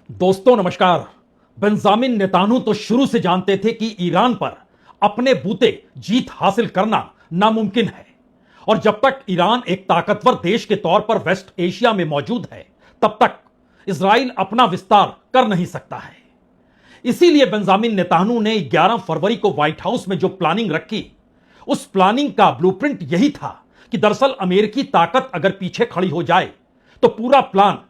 दोस्तों नमस्कार। Benjamin Netanyahu तो शुरू से जानते थे कि ईरान पर अपने बूते जीत हासिल करना नामुमकिन है और जब तक ईरान एक ताकतवर देश के तौर पर वेस्ट एशिया में मौजूद है तब तक इजराइल अपना विस्तार कर नहीं सकता है। इसीलिए बेंजामिन नेतान्याहू ने 11 फरवरी को व्हाइट हाउस में जो प्लानिंग रखी, उस प्लानिंग का ब्लूप्रिंट यही था कि दरअसल अमेरिकी ताकत अगर पीछे खड़ी हो जाए तो पूरा प्लान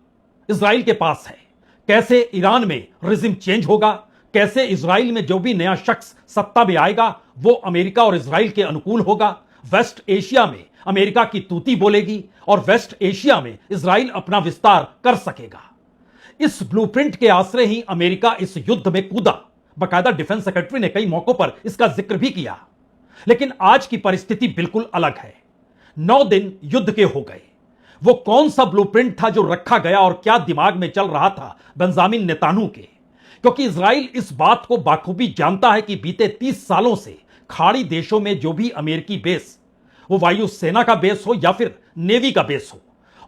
इजराइल के पास है। कैसे ईरान में रिजिम चेंज होगा, कैसे इजराइल में जो भी नया शख्स सत्ता में आएगा वो अमेरिका और इजराइल के अनुकूल होगा, वेस्ट एशिया में अमेरिका की तूती बोलेगी और वेस्ट एशिया में इजराइल अपना विस्तार कर सकेगा। इस ब्लूप्रिंट के आश्रय ही अमेरिका इस युद्ध में कूदा। बकायदा डिफेंस सेक्रेटरी ने कई मौकों पर इसका जिक्र भी किया। लेकिन आज की परिस्थिति बिल्कुल अलग है। 9 दिन युद्ध के हो गए। वो कौन सा ब्लूप्रिंट था जो रखा गया और क्या दिमाग में चल रहा था बेंजामिन नेतान्याहू के? क्योंकि इजराइल इस बात को बाखूबी जानता है कि बीते 30 सालों से खाड़ी देशों में जो भी अमेरिकी बेस, वो वायुसेना का बेस हो या फिर नेवी का बेस हो,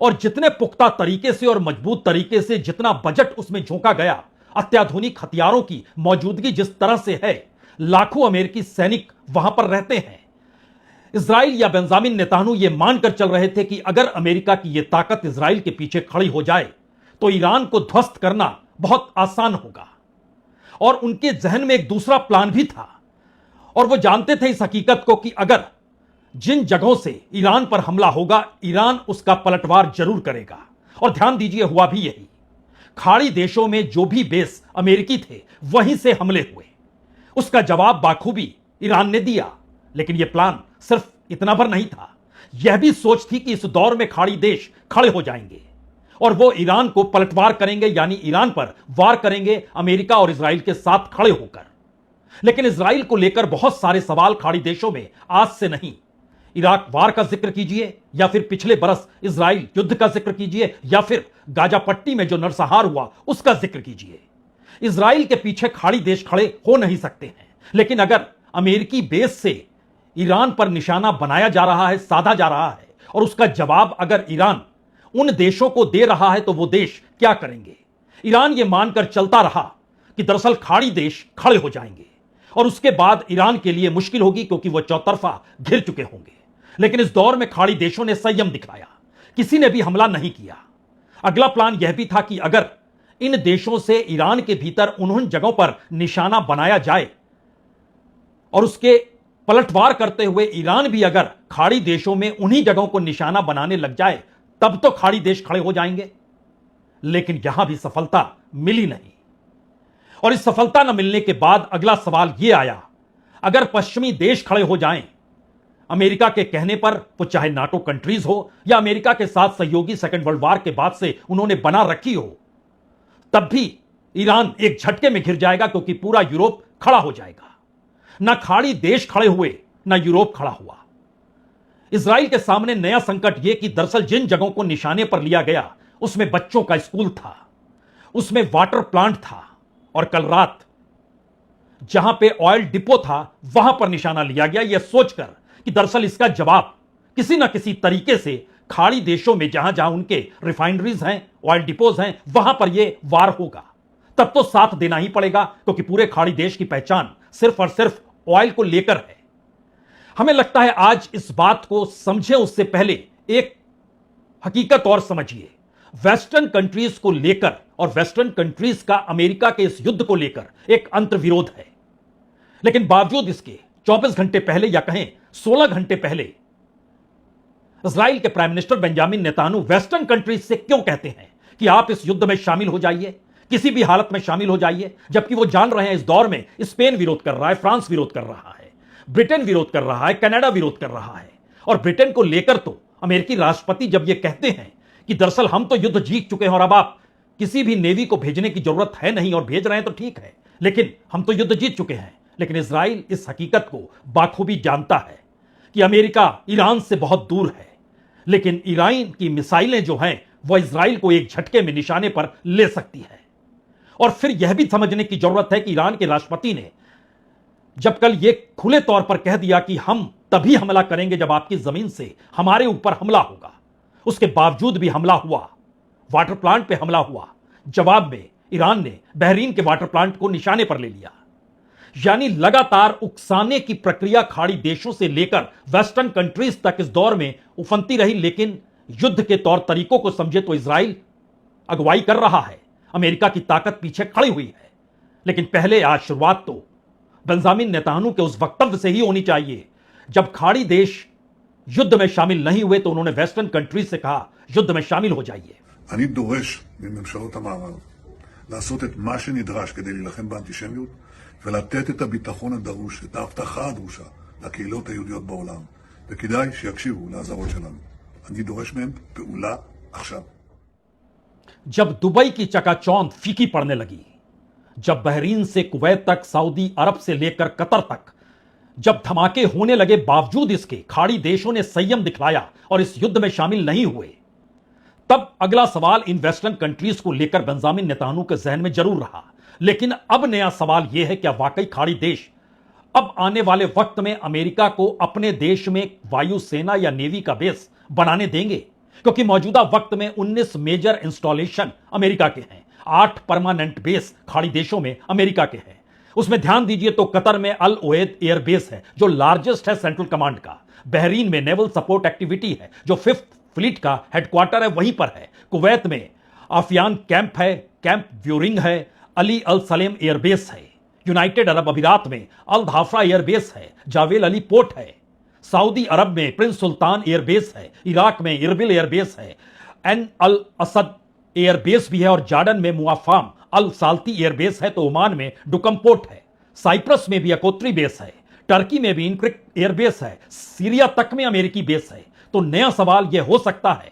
और जितने पुख्ता तरीके से और मजबूत तरीके से जितना बजट उसमें झोंका गया, अत्याधुनिक हथियारों की मौजूदगी जिस तरह से है, लाखों अमेरिकी सैनिक वहां पर रहते हैं। इजराइल या बेंजामिन नेतान्याहू यह मानकर चल रहे थे कि अगर अमेरिका की यह ताकत इजराइल के पीछे खड़ी हो जाए तो ईरान को ध्वस्त करना बहुत आसान होगा। और उनके जहन में एक दूसरा प्लान भी था और वो जानते थे इस हकीकत को कि अगर जिन जगहों से ईरान पर हमला होगा, ईरान उसका पलटवार जरूर करेगा। और ध्यान दीजिए, हुआ भी यही। खाड़ी देशों में जो भी बेस अमेरिकी थे वहीं से हमले हुए। उसका जवाब बाखूबी ईरान ने दिया। लेकिन यह प्लान सिर्फ इतना भर नहीं था, यह भी सोच थी कि इस दौर में खाड़ी देश खड़े हो जाएंगे और वो ईरान को पलटवार करेंगे, यानी ईरान पर वार करेंगे अमेरिका और इजराइल के साथ खड़े होकर। लेकिन इजराइल को लेकर बहुत सारे सवाल खाड़ी देशों में आज से नहीं। इराक वार का जिक्र कीजिए या फिर पिछले बरस इजराइल युद्ध का जिक्र कीजिए या फिर गाजा पट्टी में जो नरसंहार हुआ उसका जिक्र कीजिए। इजराइल के पीछे खाड़ी देश खड़े हो नहीं सकते हैं। लेकिन अगर अमेरिकी बेस से ईरान पर निशाना बनाया जा रहा है, साधा जा रहा है, और उसका जवाब अगर ईरान उन देशों को दे रहा है तो वो देश क्या करेंगे? ईरान ये मानकर चलता रहा कि दरअसल खाड़ी देश खड़े हो जाएंगे और उसके बाद ईरान के लिए मुश्किल होगी क्योंकि वो चौतरफा घिर चुके होंगे। लेकिन इस दौर में खाड़ी देशों ने संयम दिखाया, किसी ने भी हमला नहीं किया। अगला प्लान यह भी था कि अगर इन देशों से ईरान के भीतर उन जगहों पर निशाना बनाया जाए और उसके पलटवार करते हुए ईरान भी अगर खाड़ी देशों में उन्हीं जगहों को निशाना बनाने लग जाए तब तो खाड़ी देश खड़े हो जाएंगे। लेकिन यहां भी सफलता मिली नहीं। और इस सफलता न मिलने के बाद अगला सवाल यह आया, अगर पश्चिमी देश खड़े हो जाएं अमेरिका के कहने पर, वो चाहे नाटो कंट्रीज हो या अमेरिका के साथ सहयोगी सेकेंड वर्ल्ड वॉर के बाद से उन्होंने बना रखी हो, तब भी ईरान एक झटके में घिर जाएगा क्योंकि पूरा यूरोप खड़ा हो जाएगा। ना खाड़ी देश खड़े हुए, ना यूरोप खड़ा हुआ। इजराइल के सामने नया संकट यह कि दरअसल जिन जगहों को निशाने पर लिया गया उसमें बच्चों का स्कूल था, उसमें वाटर प्लांट था, और कल रात जहां पे ऑयल डिपो था वहां पर निशाना लिया गया यह सोचकर कि दरअसल इसका जवाब किसी ना किसी तरीके से खाड़ी देशों में जहां जहां उनके रिफाइनरीज हैं, ऑयल डिपोज हैं, वहां पर यह वार होगा। तब तो साथ देना ही पड़ेगा क्योंकि पूरे खाड़ी देश की पहचान सिर्फ और सिर्फ ऑयल को लेकर है। हमें लगता है आज इस बात को समझे उससे पहले एक हकीकत और समझिए। वेस्टर्न कंट्रीज को लेकर और वेस्टर्न कंट्रीज का अमेरिका के इस युद्ध को लेकर एक अंतर्विरोध है। लेकिन बावजूद इसके 24 घंटे पहले या कहें 16 घंटे पहले इजराइल के prime minister Benjamin Netanyahu western countries से क्यों कहते हैं कि आप इस युद्ध में शामिल हो जाइए, किसी भी हालत में शामिल हो जाइए, जबकि वो जान रहे हैं इस दौर में स्पेन विरोध कर रहा है, फ्रांस विरोध कर रहा है, ब्रिटेन विरोध कर रहा है, कनाडा विरोध कर रहा है। और ब्रिटेन को लेकर तो अमेरिकी राष्ट्रपति जब ये कहते हैं कि दरअसल हम तो युद्ध जीत चुके हैं और अब आप किसी भी नेवी को भेजने की जरूरत है नहीं, और भेज रहे हैं तो ठीक है, लेकिन हम तो युद्ध जीत चुके हैं। लेकिन इजराइल इस हकीकत को बाखूबी जानता है कि अमेरिका ईरान से बहुत दूर है, लेकिन ईरान की मिसाइलें जो हैं वह इजराइल को एक झटके में निशाने पर ले सकती है। और फिर यह भी समझने की जरूरत है कि ईरान के राष्ट्रपति ने जब कल यह खुले तौर पर कह दिया कि हम तभी हमला करेंगे जब आपकी जमीन से हमारे ऊपर हमला होगा, उसके बावजूद भी हमला हुआ, वाटर प्लांट पे हमला हुआ, जवाब में ईरान ने बहरीन के वाटर प्लांट को निशाने पर ले लिया। यानी लगातार उकसाने की प्रक्रिया खाड़ी देशों से लेकर वेस्टर्न कंट्रीज तक इस दौर में उफनती रही, लेकिन युद्ध के तौर तरीकों को समझे तो इजराइल अगुवाई कर रहा है, अमेरिका की ताकत पीछे खड़ी हुई है। लेकिन पहले आज शुरुआत तो बेंजामिन नेतान्याहू के उस वक्तव्य से ही होनी चाहिए जब खाड़ी देश युद्ध में शामिल नहीं हुए तो उन्होंने वेस्टर्न कंट्रीज से कहा युद्ध में शामिल हो जाइए। אני דורש מממשלות המערב לעשות את מה שנדרש כדי להילחם באנטישמיות ולתת את הביטחון הדרוש, את ההבטחה הדרושה לקהילות היהודיות בעולם. וכדאי שיקשיבו לאזהרות שלנו. אני דורש מהם פעולה עכשיו. जब दुबई की चकाचौंध फीकी पड़ने लगी, जब बहरीन से कुवैत तक, सऊदी अरब से लेकर कतर तक जब धमाके होने लगे, बावजूद इसके खाड़ी देशों ने संयम दिखलाया और इस युद्ध में शामिल नहीं हुए, तब अगला सवाल इन वेस्टर्न कंट्रीज को लेकर बेंजामिन नेतान्याहू के जहन में जरूर रहा। लेकिन अब नया सवाल यह है, क्या वाकई खाड़ी देश अब आने वाले वक्त में अमेरिका को अपने देश में वायुसेना या नेवी का बेस बनाने देंगे? क्योंकि मौजूदा वक्त में 19 मेजर इंस्टॉलेशन अमेरिका के हैं, 8 परमानेंट बेस खाड़ी देशों में अमेरिका के हैं। उसमें ध्यान दीजिए तो कतर में अल उवैद एयरबेस है जो लार्जेस्ट है सेंट्रल कमांड का, बहरीन में नेवल सपोर्ट एक्टिविटी है जो 5th फ्लीट का हेडक्वार्टर है वहीं पर है, कुवैत में आफियान कैंप है, कैंप व्यूरिंग है, अली अल सलेम एयरबेस है, यूनाइटेड अरब अमीरात में अल धाफरा एयरबेस है, जावेल अली पोर्ट है, सऊदी अरब में प्रिंस सुल्तान एयरबेस है, इराक में इरबिल एयरबेस है, एन अल असद एयरबेस भी है और जॉर्डन में मुआफाम अल साल्ती एयरबेस है, तो ओमान में डुकम पोर्ट है, साइप्रस में भी अकोत्री बेस है, टर्की में भी इनक्रिक एयरबेस है, सीरिया तक में अमेरिकी बेस है। तो नया सवाल यह हो सकता है,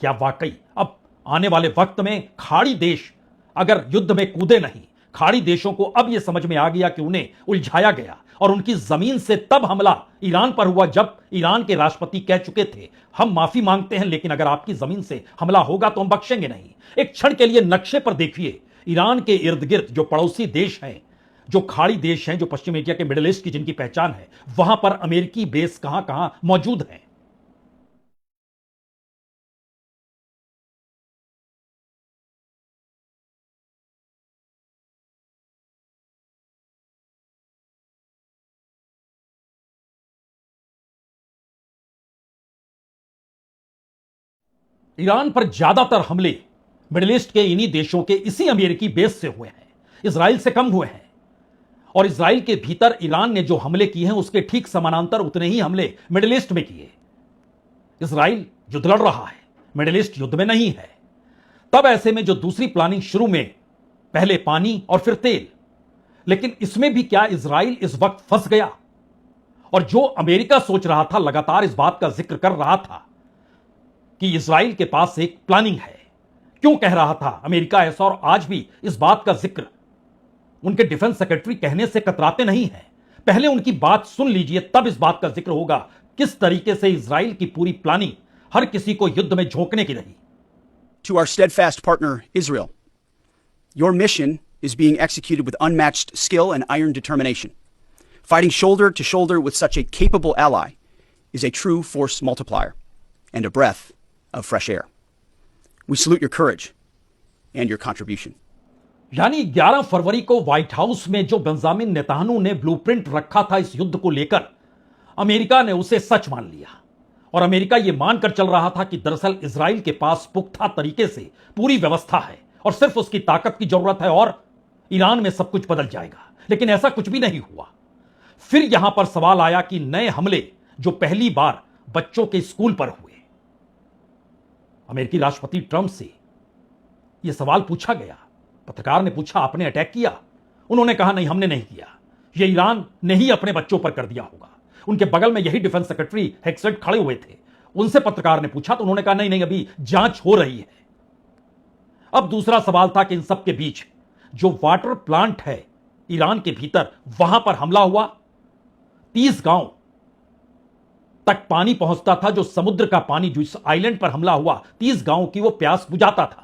क्या वाकई अब आने वाले वक्त में खाड़ी देश अगर युद्ध में कूदे नहीं, खाड़ी देशों को अब यह समझ में आ गया कि उन्हें उलझाया गया और उनकी जमीन से तब हमला ईरान पर हुआ जब ईरान के राष्ट्रपति कह चुके थे हम माफी मांगते हैं, लेकिन अगर आपकी जमीन से हमला होगा तो हम बख्शेंगे नहीं। एक क्षण के लिए नक्शे पर देखिए, ईरान के इर्द गिर्द जो पड़ोसी देश हैं, जो खाड़ी देश हैं, जो पश्चिम एशिया के मिडिल ईस्ट की जिनकी पहचान है, वहां पर अमेरिकी बेस कहां कहां मौजूद हैं। ईरान पर ज्यादातर हमले मिडिल ईस्ट के इन्हीं देशों के इसी अमेरिकी बेस से हुए हैं, इजराइल से कम हुए हैं। और इजराइल के भीतर ईरान ने जो हमले किए हैं उसके ठीक समानांतर उतने ही हमले मिडिल ईस्ट में किए। इजराइल युद्ध लड़ रहा है, मिडिल ईस्ट युद्ध में नहीं है। तब ऐसे में जो दूसरी प्लानिंग शुरू में पहले पानी और फिर तेल, लेकिन इसमें भी क्या इजराइल इस वक्त फंस गया? और जो अमेरिका सोच रहा था, लगातार इस बात का जिक्र कर रहा था कि इजराइल के पास एक प्लानिंग है, क्यों कह रहा था अमेरिका ऐसा? और आज भी इस बात का जिक्र उनके डिफेंस सेक्रेटरी कहने से कतराते नहीं हैं। पहले उनकी बात सुन लीजिए, तब इस बात का जिक्र होगा किस तरीके से इजराइल की पूरी प्लानिंग हर किसी को युद्ध में झोंकने की रही। To our steadfast partner, Israel, your mission is being executed with unmatched skill and iron determination. Fighting shoulder to shoulder with such a capable ally is a true force multiplier and a breath of fresh air. We salute your courage and your contribution. यानी 11 फरवरी को white house में जो Benjamin Netanyahu ने blueprint रखा था इस युद्ध को लेकर, अमेरिका ने उसे सच मान लिया। और अमेरिका यह मानकर चल रहा था कि दरअसल इजराइल के पास पुख्ता तरीके से पूरी व्यवस्था है और सिर्फ उसकी ताकत की जरूरत है और ईरान में सब कुछ बदल जाएगा। लेकिन ऐसा कुछ भी नहीं हुआ। फिर यहां पर सवाल आया कि नए हमले जो पहली बार बच्चों के स्कूल पर हुए, अमेरिकी राष्ट्रपति ट्रंप से यह सवाल पूछा गया। पत्रकार ने पूछा, आपने अटैक किया? उन्होंने कहा, नहीं, हमने नहीं किया, यह ईरान ने ही अपने बच्चों पर कर दिया होगा। उनके बगल में यही डिफेंस सेक्रेटरी हेक्सेट खड़े हुए थे। उनसे पत्रकार ने पूछा तो उन्होंने कहा, नहीं नहीं, अभी जांच हो रही है। अब दूसरा सवाल था कि इन सब के बीच जो वाटर प्लांट है ईरान के भीतर, वहां पर हमला हुआ। 30 गांव तक पानी पहुंचता था, जो समुद्र का पानी जो इस आइलैंड पर हमला हुआ, 30 गांव की वो प्यास बुझाता था।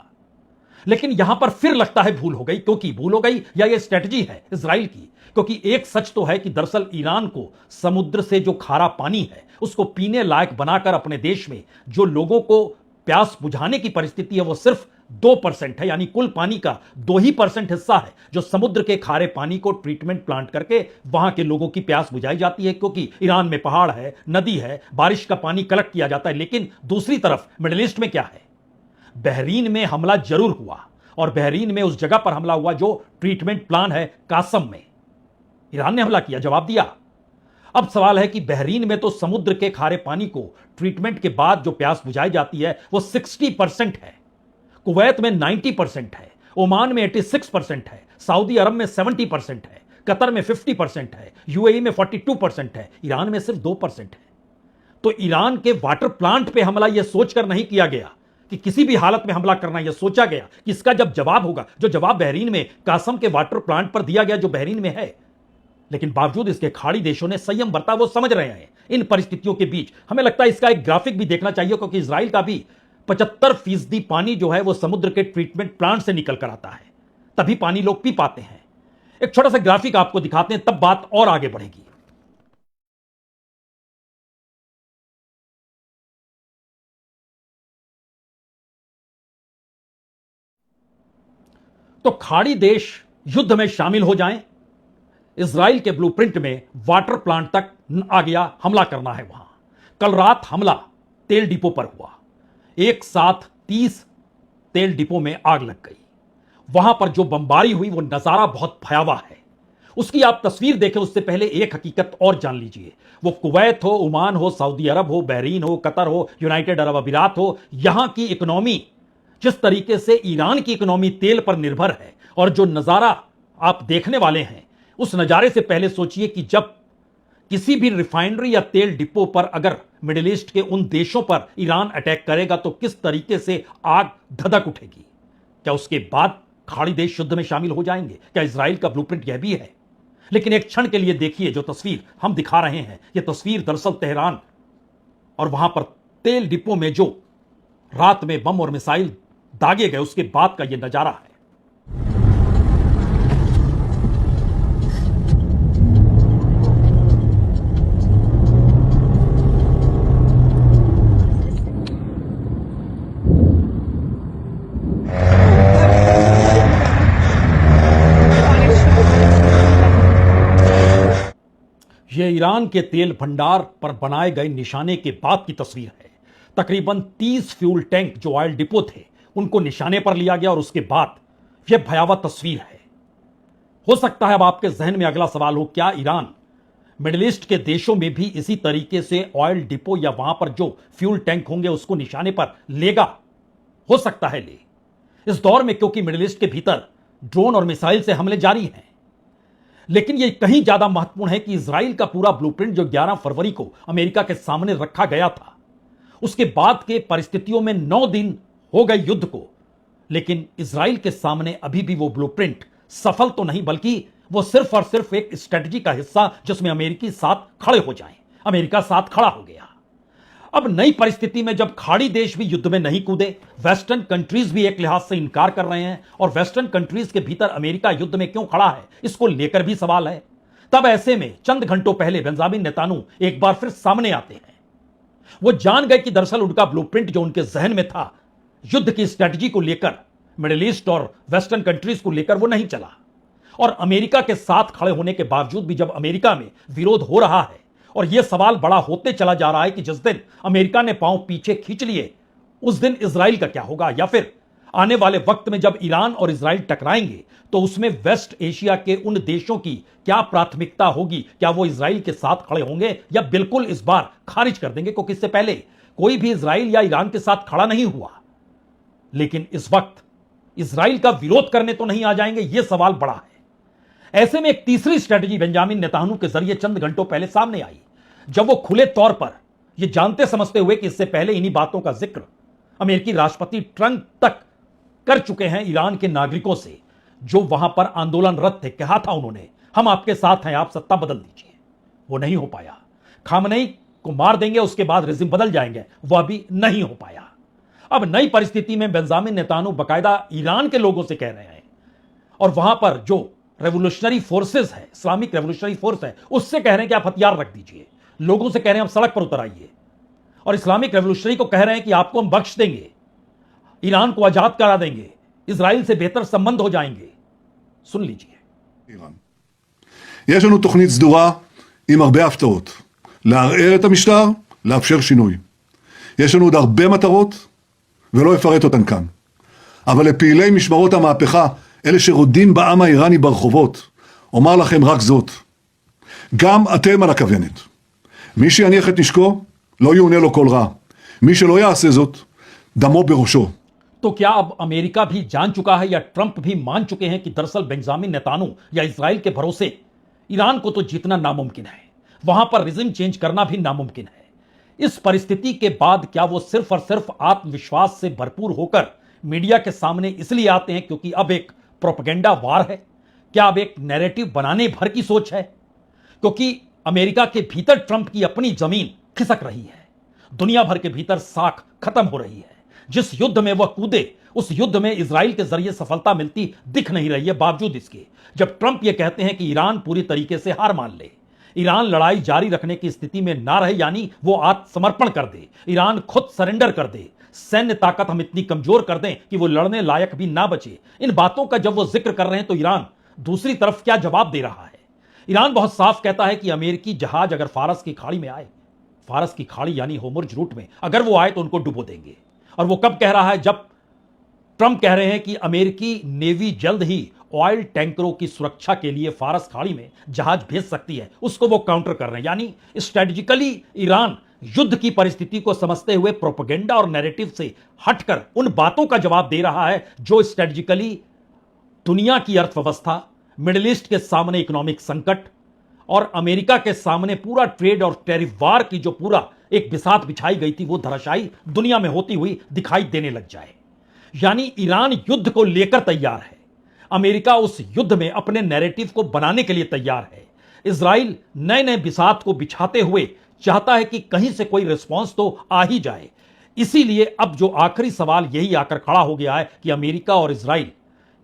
लेकिन यहां पर फिर लगता है भूल हो गई। क्योंकि भूल हो गई या ये स्ट्रेटजी है इजराइल की? क्योंकि एक सच तो है कि दरअसल ईरान को समुद्र से जो खारा पानी है उसको पीने लायक बनाकर अपने देश में जो लोगों को प्यास बुझाने की परिस्थिति है वो सिर्फ 2% है, यानी कुल पानी का 2% हिस्सा है जो समुद्र के खारे पानी को ट्रीटमेंट प्लांट करके वहां के लोगों की प्यास बुझाई जाती है, क्योंकि ईरान में पहाड़ है, नदी है, बारिश का पानी कलेक्ट किया जाता है। लेकिन दूसरी तरफ मिडिल ईस्ट में क्या है? बहरीन में हमला जरूर हुआ, और बहरीन में उस जगह पर हमला हुआ जो ट्रीटमेंट प्लान है कासम में। ईरान ने हमला किया, जवाब दिया। अब सवाल है कि बहरीन में तो समुद्र के खारे पानी को ट्रीटमेंट के बाद जो प्यास बुझाई जाती है वो 60% है, कुवैत में 90% है, ओमान में 86% है, सऊदी अरब में 70% है, कतर में 50% है, यूएई में 42% है, ईरान में सिर्फ 2% है। तो ईरान के वाटर प्लांट पे हमला यह सोचकर नहीं किया गया कि किसी भी हालत में हमला करना, यह सोचा गया कि इसका जब जवाब होगा, जो जवाब बहरीन में कासम के वाटर प्लांट पर दिया गया जो बहरीन में है। लेकिन बावजूद इसके खाड़ी देशों ने संयम बरता, वो समझ रहे हैं इन परिस्थितियों के बीच। हमें लगता है इसका एक ग्राफिक भी देखना चाहिए, क्योंकि इजराइल का भी 75% पानी जो है वो समुद्र के ट्रीटमेंट प्लांट से निकल कर आता है, तभी पानी लोग पी पाते हैं। एक छोटा सा ग्राफिक आपको दिखाते हैं, तब बात और आगे बढ़ेगी। तो खाड़ी देश युद्ध में शामिल हो जाएं, इजराइल के ब्लूप्रिंट में वाटर प्लांट तक आ गया, हमला करना है वहां। कल रात हमला तेल डिपो पर हुआ, एक साथ 30 तेल डिपो में आग लग गई। वहां पर जो बमबारी हुई वो नजारा बहुत भयावह है। उसकी आप तस्वीर देखें, उससे पहले एक हकीकत और जान लीजिए। वो कुवैत हो, ओमान हो, सऊदी अरब हो, बहरीन हो, कतर हो, यूनाइटेड अरब अमीरात हो, यहां की इकोनॉमी जिस तरीके से ईरान की इकोनॉमी तेल पर निर्भर है, और जो नजारा आप देखने वाले हैं उस नजारे से पहले सोचिए कि जब किसी भी रिफाइनरी या तेल डिपो पर अगर मिडिल ईस्ट के उन देशों पर ईरान अटैक करेगा तो किस तरीके से आग धधक उठेगी। क्या उसके बाद खाड़ी देश युद्ध में शामिल हो जाएंगे? क्या इजराइल का ब्लूप्रिंट यह भी है? लेकिन एक क्षण के लिए देखिए, जो तस्वीर हम दिखा रहे हैं यह तस्वीर दरअसल तेहरान और वहां पर तेल डिपो में जो रात में बम और मिसाइल दागे गए उसके बाद का यह नजारा है। यह ईरान के तेल भंडार पर बनाए गए निशाने के बाद की तस्वीर है। तकरीबन 30 फ्यूल टैंक जो ऑयल डिपो थे उनको निशाने पर लिया गया, और उसके बाद यह भयावह तस्वीर है। हो सकता है अब आपके जहन में अगला सवाल हो, क्या ईरान मिडिल ईस्ट के देशों में भी इसी तरीके से ऑयल डिपो या वहां पर जो फ्यूल टैंक होंगे उसको निशाने पर लेगा? हो सकता है ले। इस दौर में क्योंकि मिडिल ईस्ट के भीतर ड्रोन और मिसाइल से हमले जारी हैं। लेकिन यह कहीं ज्यादा महत्वपूर्ण है कि इजराइल का पूरा ब्लूप्रिंट जो 11 फरवरी को अमेरिका के सामने रखा गया था, उसके बाद के परिस्थितियों में 9 दिन हो गए युद्ध को, लेकिन इजराइल के सामने अभी भी वो ब्लूप्रिंट सफल तो नहीं, बल्कि वो सिर्फ और सिर्फ एक स्ट्रेटजी का हिस्सा जिसमें अमेरिकी साथ खड़े हो जाएं। अमेरिका साथ खड़ा हो गया। अब नई परिस्थिति में जब खाड़ी देश भी युद्ध में नहीं कूदे, वेस्टर्न कंट्रीज भी एक लिहाज से इनकार कर रहे हैं, और वेस्टर्न कंट्रीज के भीतर अमेरिका युद्ध में क्यों खड़ा है इसको लेकर भी सवाल है। तब ऐसे में चंद घंटों पहले बेंजामिन नेतान्याहू एक बार फिर सामने आते हैं। वो जान गए कि दरअसल उनका ब्लूप्रिंट जो उनके जहन में था युद्ध की स्ट्रेटजी को लेकर, मिडिल ईस्ट और वेस्टर्न कंट्रीज को लेकर, वो नहीं चला। और अमेरिका के साथ खड़े होने के बावजूद भी जब अमेरिका में विरोध हो रहा है और यह सवाल बड़ा होते चला जा रहा है कि जिस दिन अमेरिका ने पांव पीछे खींच लिए उस दिन इजराइल का क्या होगा, या फिर आने वाले वक्त में जब ईरान और इजराइल टकराएंगे तो उसमें वेस्ट एशिया के उन देशों की क्या प्राथमिकता होगी? क्या वो इजराइल के साथ खड़े होंगे या बिल्कुल इस बार खारिज कर देंगे? क्योंकि इससे पहले कोई भी इजराइल या ईरान के साथ खड़ा नहीं हुआ, लेकिन इस वक्त इजराइल का विरोध करने तो नहीं आ जाएंगे, यह सवाल बड़ा है। ऐसे में एक तीसरी स्ट्रेटजी बेंजामिन नेतान्याहू के जरिए चंद घंटों पहले सामने आई, जब वो खुले तौर पर यह जानते समझते हुए कि इससे पहले इन्हीं बातों का जिक्र अमेरिकी राष्ट्रपति ट्रंप तक कर चुके हैं ईरान के नागरिकों से जो वहां पर आंदोलनरत थे। कहा था उन्होंने, हम आपके साथ हैं, आप सत्ता बदल दीजिए। वो नहीं हो पाया। खामनेई को मार देंगे, उसके बाद रिजिम बदल जाएंगे, वह भी नहीं हो पाया। अब नई परिस्थिति में बेंजामिन नेतान्याहू बकायदा ईरान के लोगों से कह रहे हैं, और वहां पर जो रेवोल्यूशनरी फोर्सेस है, इस्लामिक रेवोल्यूशनरी फोर्स है, उससे कह रहे हैं कि आप हथियार रख दीजिए। लोगों से कह रहे हैं आप सड़क पर उतर आइए, और इस्लामिक रेवोल्यूशनरी को कह रहे हैं कि आपको हम बख्श देंगे। ईरान को आजाद करा देंगे, इजराइल से बेहतर संबंध हो जाएंगे। सुन लीजिए। איראן. יש לנו תוכנית סדורה עם הרבה הפתעות. לערער את המשטר, לאפשר שינוי. יש לנו עוד הרבה מטרות, ולא אפרט אותן כאן. אבל לפעילי משמרות המהפכה, אלה שרודים בעם האיראני ברחובות, אומר לכם רק זאת. גם אתם על הכוונת. מי שיניח את נשקו, לא יאונה לו כל רע. מי שלא יעשה זאת, דמו בראשו. तो क्या अब अमेरिका भी जान चुका है या ट्रंप भी मान चुके हैं कि दरअसल बेंजामिन नेतानू या इजराइल के भरोसे ईरान को तो जीतना नामुमकिन है, वहां पर रिजिम चेंज करना भी नामुमकिन है। इस परिस्थिति के बाद क्या वो सिर्फ और सिर्फ आत्मविश्वास से भरपूर होकर मीडिया के सामने इसलिए आते हैं क्योंकि अब एक प्रोपेगेंडा वार है? क्या अब एक नैरेटिव बनाने भर की सोच है? क्योंकि अमेरिका के भीतर ट्रंप की अपनी जमीन खिसक रही है, दुनिया भर के भीतर साख खत्म हो रही है। जिस युद्ध में वह कूदे उस युद्ध में इजराइल के जरिए सफलता मिलती दिख नहीं रही है, बावजूद इसके जब ट्रंप यह कहते हैं कि ईरान पूरी तरीके से हार मान ले, ईरान लड़ाई जारी रखने की स्थिति में ना रहे, यानी वो आत्मसमर्पण कर दे, ईरान खुद सरेंडर कर दे, सैन्य ताकत हम इतनी कमजोर कर दें कि वो लड़ने लायक भी ना बचे। इन बातों का जब वो जिक्र कर रहे हैं तो ईरान दूसरी तरफ क्या जवाब दे रहा है? ईरान बहुत साफ कहता है कि अमेरिकी जहाज अगर फारस की खाड़ी में आए, फारस की खाड़ी यानी होर्मुज़ रूट में अगर वो आए तो उनको डुबो देंगे। और वो कब कह रहा है? जब ट्रंप कह रहे हैं कि अमेरिकी नेवी जल्द ही ऑयल टैंकरों की सुरक्षा के लिए फारस खाड़ी में जहाज भेज सकती है, उसको वो काउंटर कर रहे हैं। यानी स्ट्रेटेजिकली ईरान युद्ध की परिस्थिति को समझते हुए प्रोपेगेंडा और नैरेटिव से हटकर उन बातों का जवाब दे रहा है जो स्ट्रेटेजिकली दुनिया की अर्थव्यवस्था, मिडिल ईस्ट के सामने इकोनॉमिक संकट और अमेरिका के सामने पूरा ट्रेड और टैरिफ वार की जो पूरा एक बिसात बिछाई गई थी वो धराशायी दुनिया में होती हुई दिखाई देने लग जाए। यानी ईरान युद्ध को लेकर तैयार है, अमेरिका उस युद्ध में अपने नैरेटिव को बनाने के लिए तैयार है, इजराइल नए नए बिसात को बिछाते हुए चाहता है कि कहीं से कोई रिस्पॉन्स तो आ ही जाए। इसीलिए अब जो आखिरी सवाल यही आकर खड़ा हो गया है कि अमेरिका और इजराइल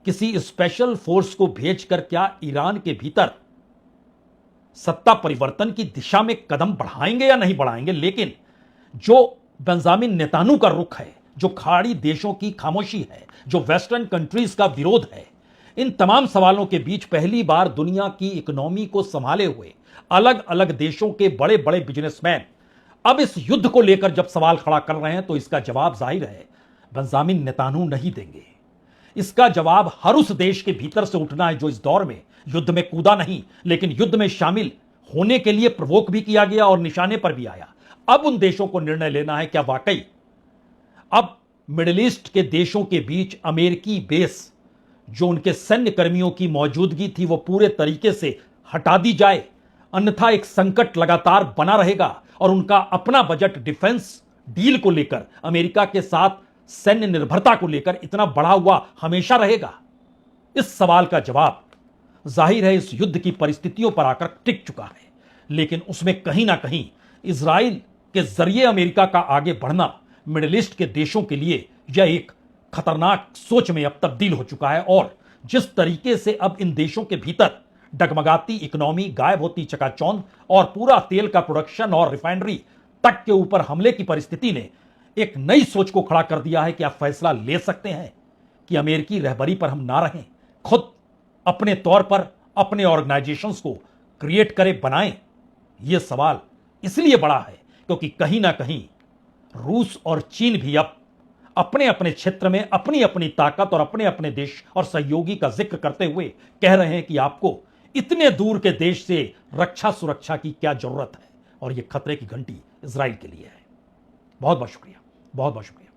किसी स्पेशल फोर्स को भेजकर क्या ईरान के भीतर सत्ता परिवर्तन की दिशा में कदम बढ़ाएंगे या नहीं बढ़ाएंगे। लेकिन जो बेंजामिन नेतानू का रुख है, जो खाड़ी देशों की खामोशी है, जो वेस्टर्न कंट्रीज का विरोध है, इन तमाम सवालों के बीच पहली बार दुनिया की इकोनॉमी को संभाले हुए अलग अलग देशों के बड़े बड़े बिजनेसमैन अब इस युद्ध को लेकर जब सवाल खड़ा कर रहे हैं तो इसका जवाब जाहिर है बेंजामिन नेतानू नहीं देंगे। इसका जवाब हर उस देश के भीतर से उठना है जो इस दौर में युद्ध में कूदा नहीं, लेकिन युद्ध में शामिल होने के लिए प्रवोक भी किया गया और निशाने पर भी आया। अब उन देशों को निर्णय लेना है क्या वाकई अब मिडिल ईस्ट के देशों के बीच अमेरिकी बेस जो उनके सैन्य कर्मियों की मौजूदगी थी वो पूरे तरीके से हटा दी जाए, अन्यथा एक संकट लगातार बना रहेगा और उनका अपना बजट डिफेंस डील को लेकर अमेरिका के साथ सैन्य निर्भरता को लेकर इतना बढ़ा हुआ हमेशा रहेगा। इस सवाल का जवाब जाहिर है इस युद्ध की परिस्थितियों पर आकर टिक चुका है, लेकिन उसमें कहीं ना कहीं इजराइल के जरिए अमेरिका का आगे बढ़ना मिडिल ईस्ट के देशों के लिए यह एक खतरनाक सोच में अब तब्दील हो चुका है। और जिस तरीके से अब इन देशों के भीतर डगमगाती इकोनॉमी, गायब होती चकाचौंध और पूरा तेल का प्रोडक्शन और रिफाइनरी तक के ऊपर हमले की परिस्थिति ने एक नई सोच को खड़ा कर दिया है कि आप फैसला ले सकते हैं कि अमेरिकी रहबरी पर हम ना रहें, खुद अपने तौर पर अपने ऑर्गेनाइजेशंस को क्रिएट करें, बनाएं। यह सवाल इसलिए बड़ा है क्योंकि कहीं ना कहीं रूस और चीन भी अब अपने अपने क्षेत्र में अपनी अपनी ताकत और अपने अपने देश और सहयोगी का जिक्र करते हुए कह रहे हैं कि आपको इतने दूर के देश से रक्षा सुरक्षा की क्या जरूरत है। और यह खतरे की घंटी इजराइल के लिए है। बहुत बहुत शुक्रिया, बहुत बहुत शुक्रिया।